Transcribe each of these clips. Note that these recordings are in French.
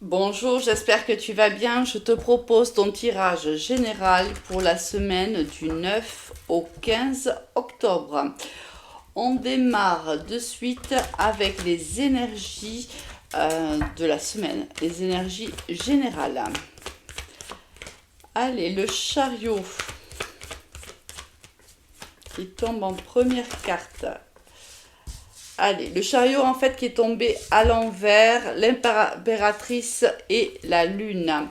Bonjour, j'espère que tu vas bien. Je te propose ton tirage général pour la semaine du 9 au 15 octobre. On démarre de suite avec les énergies de la semaine, les énergies générales. Allez, le chariot qui tombe en première carte. Allez, le chariot en fait qui est tombé à l'envers, l'impératrice et la lune.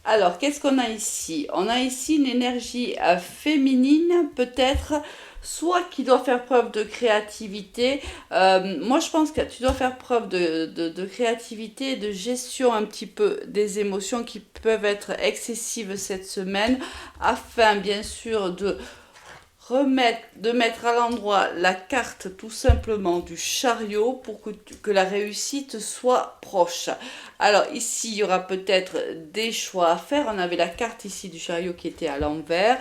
Alors, qu'est-ce qu'on a ici? On a ici une énergie féminine, peut-être, soit qui doit faire preuve de créativité. Moi, je pense que tu dois faire preuve de créativité, de gestion un petit peu des émotions qui peuvent être excessives cette semaine, afin, bien sûr, de mettre à l'endroit la carte tout simplement du chariot pour que la réussite soit proche. Alors ici, il y aura peut-être des choix à faire. On avait la carte ici du chariot qui était à l'envers.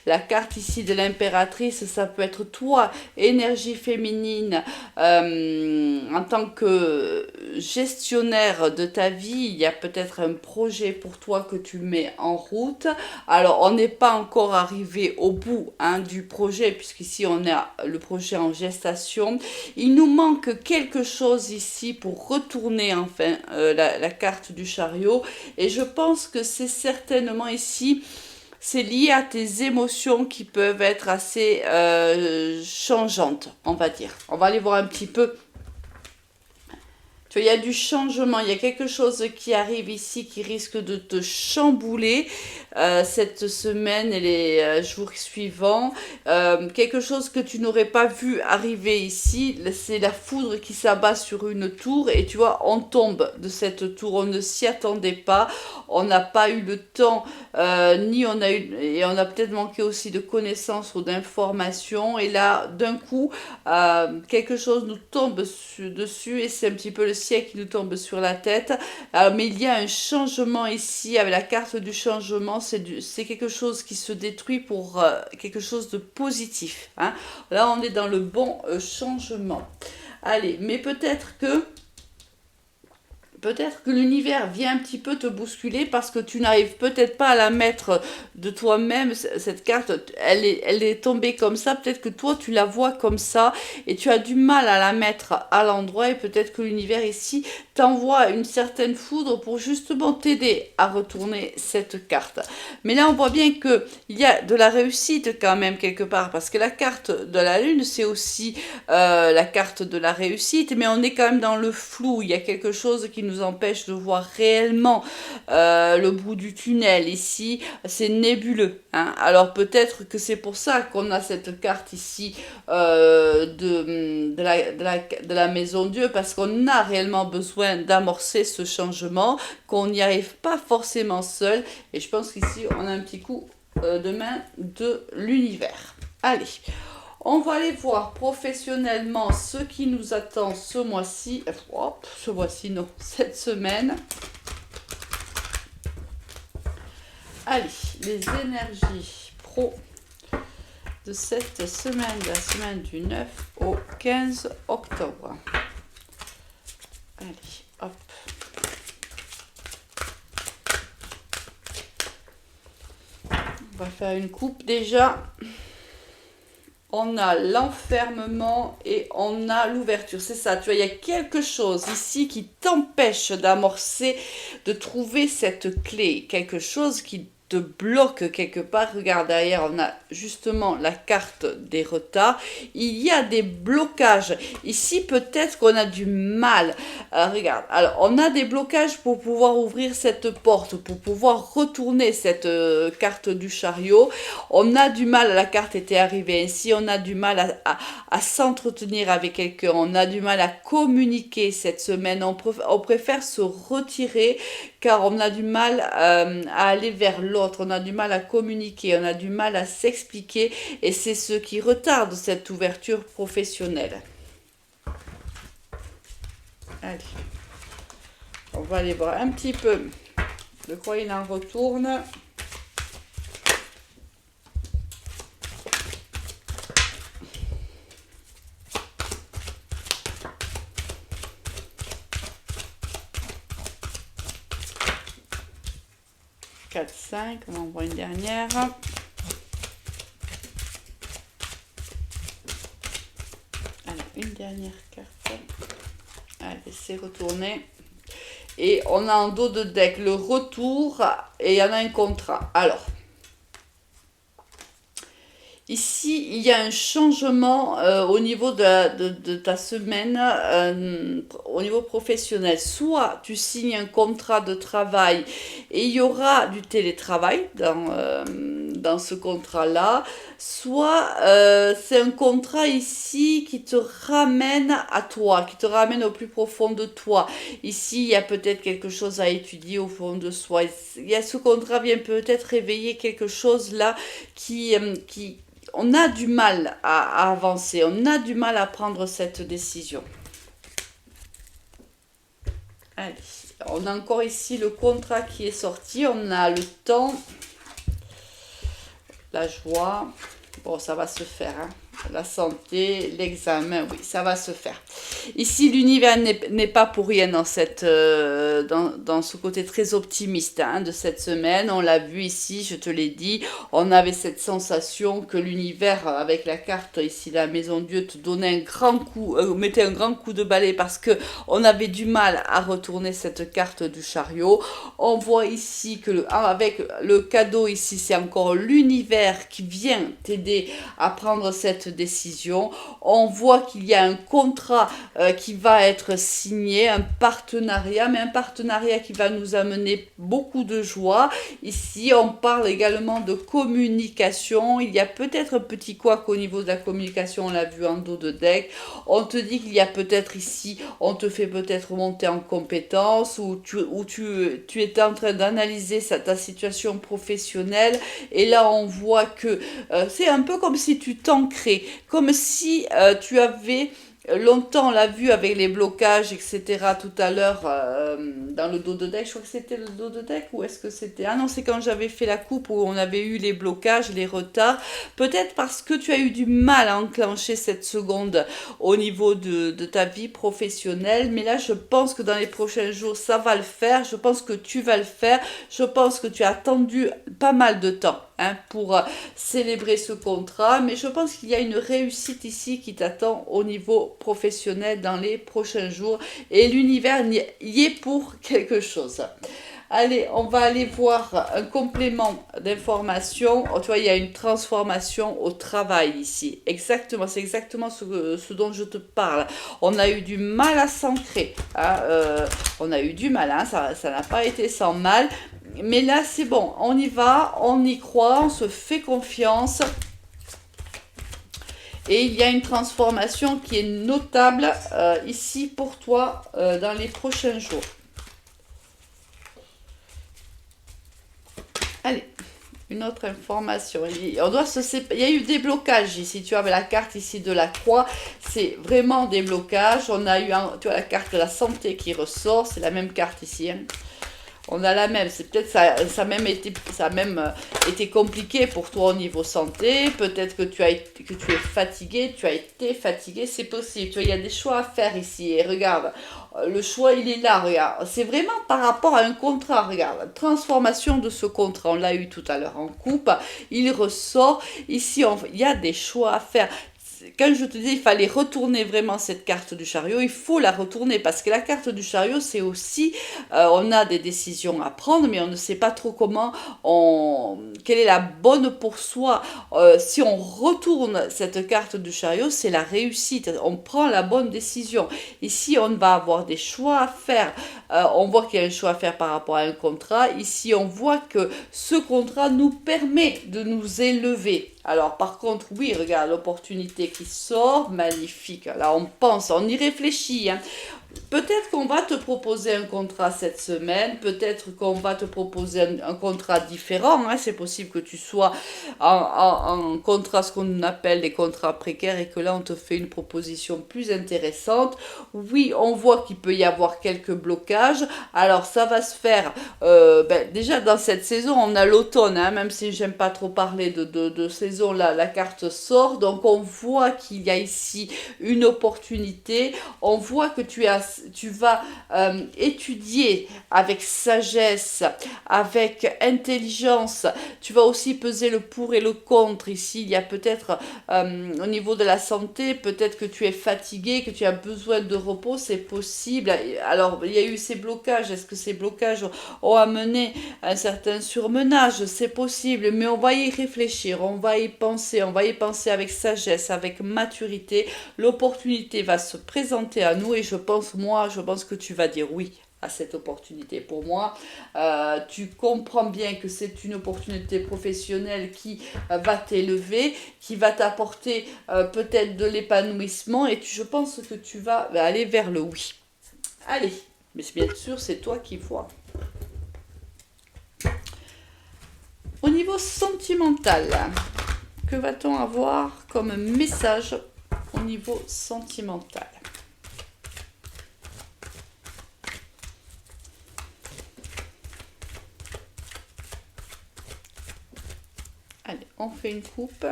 La carte ici de l'impératrice, ça peut être toi, énergie féminine, en tant que gestionnaire de ta vie. Il y a peut-être un projet pour toi que tu mets en route. Alors, on n'est pas encore arrivé au bout du projet, puisqu'ici on a le projet en gestation. Il nous manque quelque chose ici pour retourner enfin la carte du chariot. Et je pense que c'est certainement ici, c'est lié à tes émotions qui peuvent être assez changeantes, on va dire. On va aller voir un petit peu. Tu vois, il y a du changement, il y a quelque chose qui arrive ici qui risque de te chambouler cette semaine et les jours suivants. Quelque chose que tu n'aurais pas vu arriver ici, c'est la foudre qui s'abat sur une tour et tu vois, on tombe de cette tour, on ne s'y attendait pas, on n'a pas eu le temps, ni on a eu, et on a peut-être manqué aussi de connaissances ou d'informations et là, d'un coup, quelque chose nous tombe dessus et c'est un petit peu le ciel qui nous tombe sur la tête. Mais il y a un changement ici avec la carte du changement. C'est quelque chose qui se détruit pour quelque chose de positif. Là, on est dans le bon changement. Allez, mais peut-être que l'univers vient un petit peu te bousculer parce que tu n'arrives peut-être pas à la mettre de toi-même, cette carte, elle est tombée comme ça, peut-être que toi tu la vois comme ça et tu as du mal à la mettre à l'endroit et peut-être que l'univers ici t'envoie une certaine foudre pour justement t'aider à retourner cette carte. Mais là on voit bien qu'il y a de la réussite quand même quelque part parce que la carte de la lune c'est aussi la carte de la réussite mais on est quand même dans le flou, il y a quelque chose qui nous empêche de voir réellement le bout du tunnel. Ici, c'est nébuleux. Alors peut-être que c'est pour ça qu'on a cette carte ici de la maison Dieu, parce qu'on a réellement besoin d'amorcer ce changement, qu'on n'y arrive pas forcément seul. Et je pense qu'ici, on a un petit coup de main de l'univers. Allez. On va aller voir professionnellement ce qui nous attend ce mois-ci. Ce mois-ci, non, cette semaine. Allez, les énergies pro de cette semaine, la semaine du 9 au 15 octobre. Allez, hop. On va faire une coupe déjà. On a l'enfermement et on a l'ouverture. C'est ça, tu vois, il y a quelque chose ici qui t'empêche d'amorcer, de trouver cette clé. Quelque chose qui te bloque quelque part. Regarde, derrière, on a justement la carte des retards. Il y a des blocages. Ici, peut-être qu'on a du mal. Regarde, alors, on a des blocages pour pouvoir ouvrir cette porte, pour pouvoir retourner cette carte du chariot. On a du mal, la carte était arrivée ainsi, on a du mal à s'entretenir avec quelqu'un, on a du mal à communiquer cette semaine, on préfère se retirer car on a du mal à aller vers l'autre, on a du mal à communiquer, on a du mal à s'expliquer et c'est ce qui retarde cette ouverture professionnelle. Allez, on va aller voir un petit peu de quoi il en retourne. 4, 5, on en voit une dernière. Alors, une dernière carte. Allez, c'est retourné. Et on a en dos de deck le retour et il y en a un contrat. Alors, ici, il y a un changement au niveau de ta semaine, au niveau professionnel. Soit tu signes un contrat de travail et il y aura du télétravail dans ce contrat-là. Soit c'est un contrat ici qui te ramène à toi, qui te ramène au plus profond de toi. Ici, il y a peut-être quelque chose à étudier au fond de soi. Ce contrat vient peut-être réveiller quelque chose là qui on a du mal à avancer, on a du mal à prendre cette décision. Allez, on a encore ici le contrat qui est sorti, on a le temps, la joie, bon ça va se faire, hein. La santé, l'examen, oui, ça va se faire. Ici, l'univers n'est pas pour rien dans ce côté très optimiste hein, de cette semaine. On l'a vu ici, je te l'ai dit, on avait cette sensation que l'univers, avec la carte ici, la maison Dieu, te donnait un grand coup, mettait un grand coup de balai parce que on avait du mal à retourner cette carte du chariot. On voit ici que avec le cadeau ici, c'est encore l'univers qui vient t'aider à prendre cette décision. On voit qu'il y a un contrat qui va être signé, un partenariat, mais un partenariat qui va nous amener beaucoup de joie. Ici, on parle également de communication. Il y a peut-être un petit couac au niveau de la communication, on l'a vu en dos de deck. On te dit qu'il y a peut-être ici, on te fait peut-être monter en compétence ou tu étais en train d'analyser ta situation professionnelle et là on voit que c'est un peu comme si tu t'ancrais, comme si tu avais longtemps, on l'a vu avec les blocages, etc. tout à l'heure dans le dos de deck. Je crois que c'était le dos de deck ou est-ce que c'était... Ah non, c'est quand j'avais fait la coupe où on avait eu les blocages, les retards. Peut-être parce que tu as eu du mal à enclencher cette seconde au niveau de ta vie professionnelle. Mais là, je pense que dans les prochains jours, ça va le faire. Je pense que tu vas le faire. Je pense que tu as attendu pas mal de temps hein, pour célébrer ce contrat. Mais je pense qu'il y a une réussite ici qui t'attend au niveau professionnel dans les prochains jours et l'univers y est pour quelque chose. Allez, on va aller voir un complément d'information. Oh, tu vois, il y a une transformation au travail ici. Exactement, c'est exactement ce dont je te parle. On a eu du mal à s'ancrer. Hein, on a eu du mal, hein, ça n'a pas été sans mal. Mais là, c'est bon, on y va, on y croit, on se fait confiance. Et il y a une transformation qui est notable ici pour toi dans les prochains jours. Allez, une autre information. Il y a eu des blocages ici. Tu avais la carte ici de la croix. C'est vraiment des blocages. On a eu tu vois, la carte de la santé qui ressort. C'est la même carte ici. Hein. On a la même, c'est peut-être ça a même été compliqué pour toi au niveau santé. Peut-être que tu es fatigué, tu as été fatigué, c'est possible. Tu vois, il y a des choix à faire ici. Et regarde, le choix il est là. Regarde, c'est vraiment par rapport à un contrat. Regarde, transformation de ce contrat. On l'a eu tout à l'heure en coupe. Il ressort ici. Il y a des choix à faire. Quand je te dis il fallait retourner vraiment cette carte du chariot, il faut la retourner parce que la carte du chariot, c'est aussi, on a des décisions à prendre, mais on ne sait pas trop quelle est la bonne pour soi. Si on retourne cette carte du chariot, c'est la réussite. On prend la bonne décision. Ici, on va avoir des choix à faire. On voit qu'il y a un choix à faire par rapport à un contrat. Ici, on voit que ce contrat nous permet de nous élever. Alors, par contre, oui, regarde l'opportunité qui sort, magnifique. Là, on pense, on y réfléchit. Hein. Peut-être qu'on va te proposer un contrat cette semaine, peut-être qu'on va te proposer un contrat différent. Hein. C'est possible que tu sois en contrat, ce qu'on appelle les contrats précaires, et que là, on te fait une proposition plus intéressante. Oui, on voit qu'il peut y avoir quelques blocages. Alors, ça va se faire. Déjà, dans cette saison, on a l'automne, hein, même si j'aime pas trop parler de saison, là, la carte sort. Donc, on voit qu'il y a ici une opportunité. On voit que tu es tu vas étudier avec sagesse, avec intelligence. Tu vas aussi peser le pour et le contre. Ici, il y a peut-être au niveau de la santé, peut-être que tu es fatigué, que tu as besoin de repos, c'est possible. Alors, il y a eu ces blocages. Est-ce que ces blocages ont amené un certain surmenage? C'est possible, mais on va y réfléchir, on va y penser avec sagesse, avec maturité. L'opportunité va se présenter à nous et je pense que tu vas dire oui à cette opportunité. Pour moi, tu comprends bien que c'est une opportunité professionnelle qui va t'élever, qui va t'apporter peut-être de l'épanouissement et je pense que tu vas aller vers le oui. Allez, mais bien sûr, c'est toi qui vois. Au niveau sentimental, que va-t-on avoir comme message au niveau sentimental? Allez, on fait une coupe.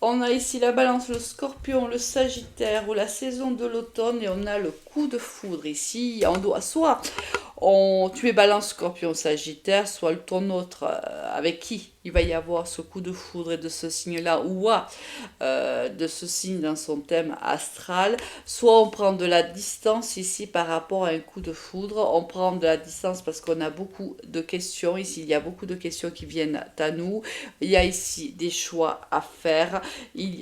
On a ici la balance, le scorpion, le sagittaire ou la saison de l'automne et on a le coup de foudre. Ici, on doit soit tu es balance, scorpion, sagittaire, soit ton autre avec qui il va y avoir ce coup de foudre et de ce signe-là ou de ce signe dans son thème astral. Soit on prend de la distance ici par rapport à un coup de foudre. On prend de la distance parce qu'on a beaucoup de questions. Ici, il y a beaucoup de questions qui viennent à nous. Il y a ici des choix à faire.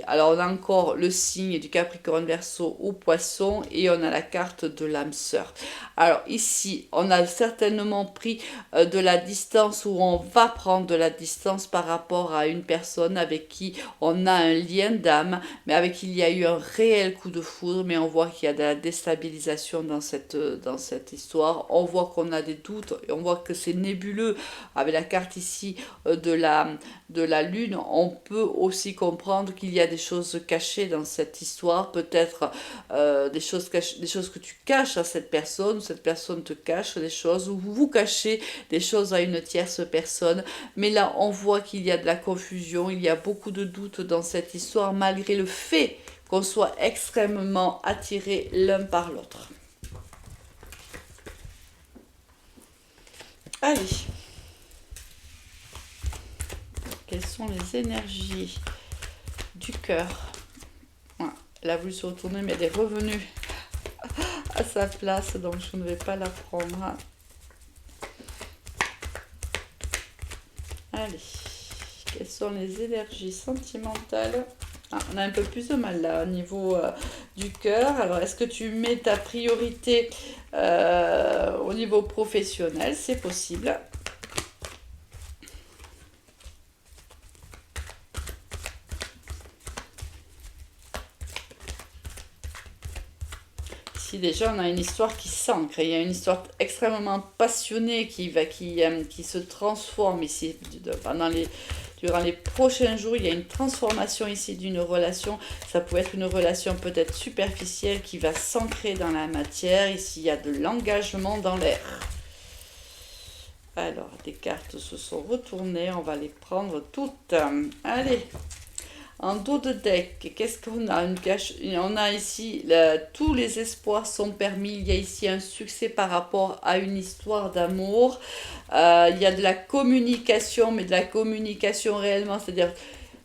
Alors, on a encore le signe du Capricorne, Verseau ou Poisson et on a la carte de l'âme sœur. Alors, ici, on a certainement pris de la distance ou on va prendre de la distance par rapport à une personne avec qui on a un lien d'âme, mais avec qui il y a eu un réel coup de foudre, mais on voit qu'il y a de la déstabilisation dans cette histoire. On voit qu'on a des doutes, et on voit que c'est nébuleux. Avec la carte ici de la lune, on peut aussi comprendre qu'il y a des choses cachées dans cette histoire, peut-être des choses que tu caches à cette personne te cache des choses, ou vous cachez des choses à une tierce personne, mais là on voit qu'il y a de la confusion, il y a beaucoup de doutes dans cette histoire, malgré le fait qu'on soit extrêmement attirés l'un par l'autre. Allez, quelles sont les énergies du cœur? Voilà. Elle a voulu se retourner, mais elle est revenue à sa place, donc je ne vais pas la prendre. Allez, quelles sont les énergies sentimentales? On a un peu plus de mal là au niveau du cœur. Alors, est-ce que tu mets ta priorité au niveau professionnel? C'est possible. Ici déjà on a une histoire qui s'ancre, il y a une histoire extrêmement passionnée qui se transforme ici durant les prochains jours. Il y a une transformation ici d'une relation. Ça peut être une relation peut-être superficielle qui va s'ancrer dans la matière. Ici il y a de l'engagement dans l'air. Alors des cartes se sont retournées, on va les prendre toutes. Allez, en dos de deck, qu'est-ce qu'on a? On a ici, tous les espoirs sont permis. Il y a ici un succès par rapport à une histoire d'amour. Il y a de la communication, mais de la communication réellement, c'est-à-dire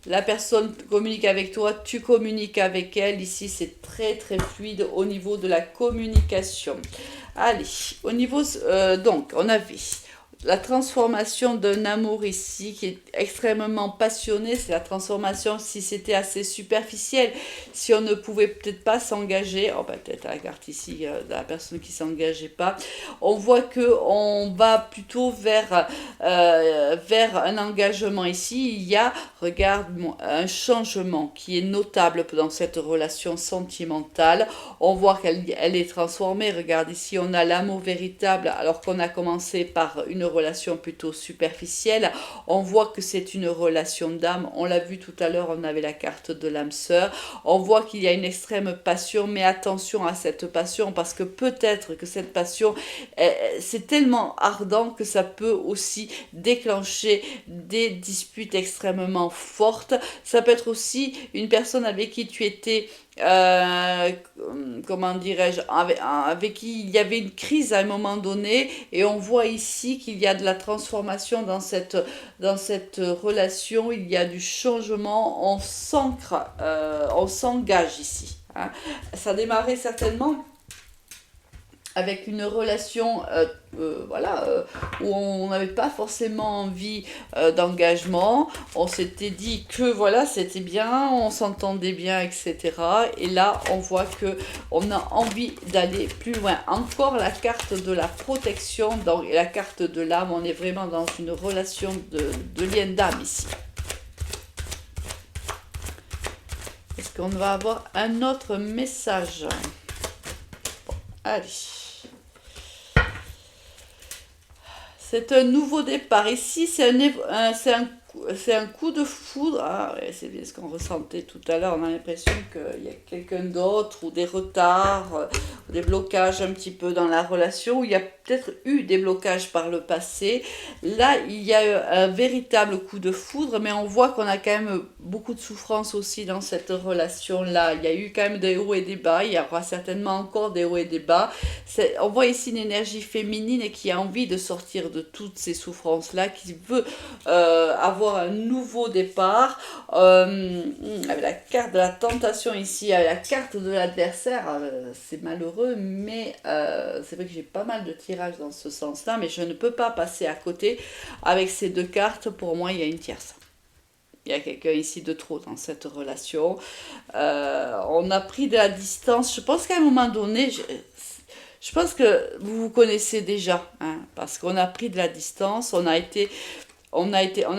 la personne communique avec toi, tu communiques avec elle. Ici, c'est très très fluide au niveau de la communication. Allez, au niveau, donc, on avait la transformation d'un amour ici qui est extrêmement passionné. C'est la transformation si c'était assez superficiel, si on ne pouvait peut-être pas s'engager. Oh, peut-être la carte ici de la personne qui ne s'engageait pas. On voit qu'on va plutôt vers un engagement ici. Il y a, regarde, un changement qui est notable dans cette relation sentimentale. On voit qu'elle est transformée. Regarde ici, on a l'amour véritable alors qu'on a commencé par une relation plutôt superficielle. On voit que c'est une relation d'âme. On l'a vu tout à l'heure, on avait la carte de l'âme sœur. On voit qu'il y a une extrême passion, mais attention à cette passion parce que peut-être que cette passion, c'est tellement ardent que ça peut aussi déclencher des disputes extrêmement fortes. Ça peut être aussi une personne avec qui tu étais euh, comment dirais-je, avec qui il y avait une crise à un moment donné, et on voit ici qu'il y a de la transformation dans cette relation, il y a du changement, on s'ancre, on s'engage ici. Hein. Ça démarrait certainement avec une relation voilà, où on n'avait pas forcément envie d'engagement. On s'était dit que voilà, c'était bien, on s'entendait bien, etc. Et là, on voit que on a envie d'aller plus loin. Encore la carte de la protection, donc, et la carte de l'âme, on est vraiment dans une relation de lien d'âme ici. Est-ce qu'on va avoir un autre message? Bon, allez. C'est un nouveau départ. Ici, c'est un coup de foudre. Ah, ouais, c'est bien ce qu'on ressentait tout à l'heure. On a l'impression qu'il y a quelqu'un d'autre ou des retards, ou des blocages un petit peu dans la relation. Où il y a peut-être eu des blocages par le passé. Là, il y a un véritable coup de foudre, mais on voit qu'on a quand même beaucoup de souffrance aussi dans cette relation-là. Il y a eu quand même des hauts et des bas. Il y aura certainement encore des hauts et des bas. On voit ici une énergie féminine et qui a envie de sortir de toutes ces souffrances-là, qui veut avoir un nouveau départ. Avec la carte de la tentation ici, avec la carte de l'adversaire, c'est malheureux, mais c'est vrai que j'ai pas mal de tirages dans ce sens-là, mais je ne peux pas passer à côté. Avec ces deux cartes, pour moi, il y a une tierce. Il y a quelqu'un ici de trop dans cette relation. On a pris de la distance. Je pense qu'à un moment donné, je pense que vous vous connaissez déjà, hein, parce qu'on a pris de la distance, on a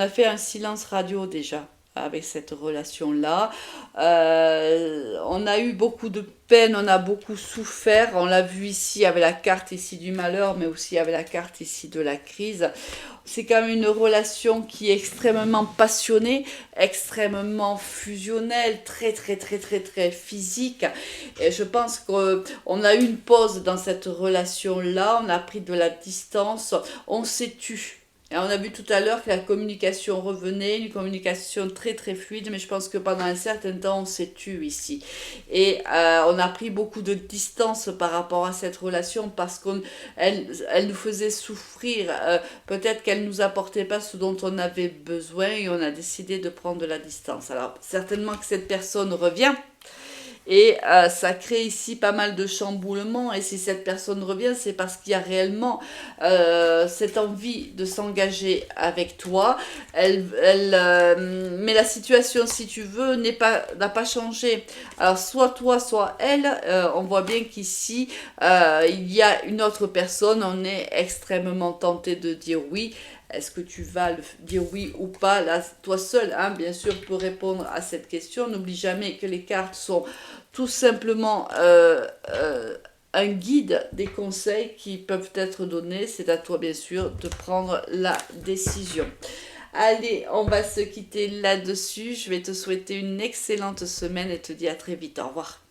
fait un silence radio déjà avec cette relation-là. On a eu beaucoup de peine, on a beaucoup souffert. On l'a vu ici avec la carte ici du malheur, mais aussi avec la carte ici de la crise. C'est quand même une relation qui est extrêmement passionnée, extrêmement fusionnelle, très très très très très physique. Et je pense qu'on a eu une pause dans cette relation-là, on a pris de la distance, on s'est tu. Et on a vu tout à l'heure que la communication revenait, une communication très très fluide, mais je pense que pendant un certain temps, on s'est tu ici. Et on a pris beaucoup de distance par rapport à cette relation parce elle nous faisait souffrir. Peut-être qu'elle ne nous apportait pas ce dont on avait besoin et on a décidé de prendre de la distance. Alors certainement que cette personne revient. Et ça crée ici pas mal de chamboulements. Et si cette personne revient, c'est parce qu'il y a réellement cette envie de s'engager avec toi. Mais la situation, si tu veux, n'a pas changé. Alors, soit toi, soit elle. On voit bien qu'ici, il y a une autre personne. On est extrêmement tenté de dire oui. Est-ce que tu vas dire oui ou pas? Là, toi seul, hein, bien sûr, peux répondre à cette question. N'oublie jamais que les cartes sont tout simplement un guide, des conseils qui peuvent être donnés. C'est à toi, bien sûr, de prendre la décision. Allez, on va se quitter là-dessus. Je vais te souhaiter une excellente semaine et te dis à très vite. Au revoir.